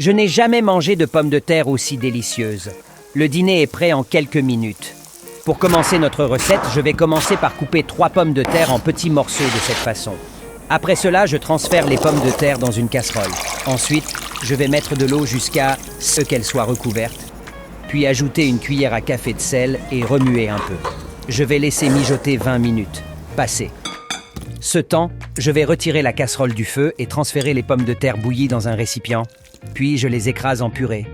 Je n'ai jamais mangé de pommes de terre aussi délicieuses. Le dîner est prêt en quelques minutes. Pour commencer notre recette, je vais commencer par couper 3 pommes de terre en petits morceaux de cette façon. Après cela, je transfère les pommes de terre dans une casserole. Ensuite, je vais mettre de l'eau jusqu'à ce qu'elle soit recouverte, puis ajouter une cuillère à café de sel et remuer un peu. Je vais laisser mijoter 20 minutes. Passé. Ce temps, je vais retirer la casserole du feu et transférer les pommes de terre bouillies dans un récipient, puis je les écrase en purée.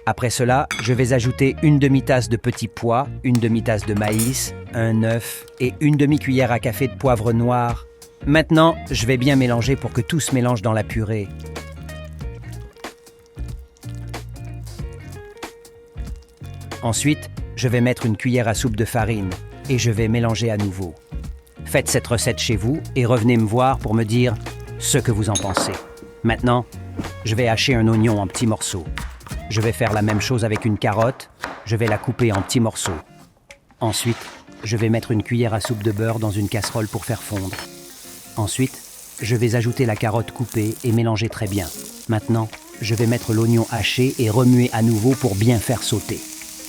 Après cela, je vais ajouter une demi-tasse de petits pois, une demi-tasse de maïs, un œuf et une demi-cuillère à café de poivre noir. Maintenant, je vais bien mélanger pour que tout se mélange dans la purée. Ensuite, je vais mettre une cuillère à soupe de farine et je vais mélanger à nouveau. Faites cette recette chez vous et revenez me voir pour me dire ce que vous en pensez. Maintenant, je vais hacher un oignon en petits morceaux. Je vais faire la même chose avec une carotte. Je vais la couper en petits morceaux. Ensuite, je vais mettre une cuillère à soupe de beurre dans une casserole pour faire fondre. Ensuite, je vais ajouter la carotte coupée et mélanger très bien. Maintenant, je vais mettre l'oignon haché et remuer à nouveau pour bien faire sauter.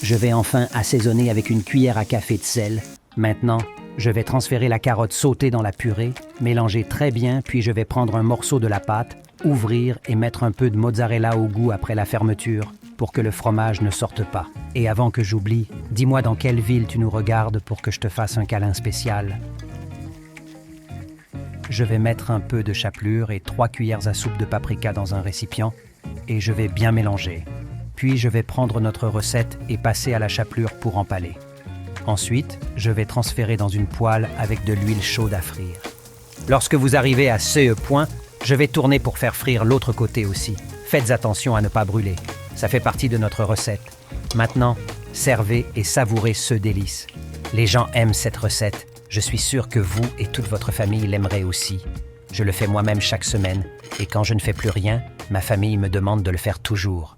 Je vais enfin assaisonner avec une cuillère à café de sel. Maintenant, je vais transférer la carotte sautée dans la purée, mélanger très bien, puis je vais prendre un morceau de la pâte, ouvrir et mettre un peu de mozzarella au goût après la fermeture pour que le fromage ne sorte pas. Et avant que j'oublie, dis-moi dans quelle ville tu nous regardes pour que je te fasse un câlin spécial. Je vais mettre un peu de chapelure et 3 cuillères à soupe de paprika dans un récipient et je vais bien mélanger. Puis je vais prendre notre recette et passer à la chapelure pour empaler. Ensuite, je vais transférer dans une poêle avec de l'huile chaude à frire. Lorsque vous arrivez à ce point, je vais tourner pour faire frire l'autre côté aussi. Faites attention à ne pas brûler. Ça fait partie de notre recette. Maintenant, servez et savourez ce délice. Les gens aiment cette recette. Je suis sûr que vous et toute votre famille l'aimeraient aussi. Je le fais moi-même chaque semaine. Et quand je ne fais plus rien, ma famille me demande de le faire toujours.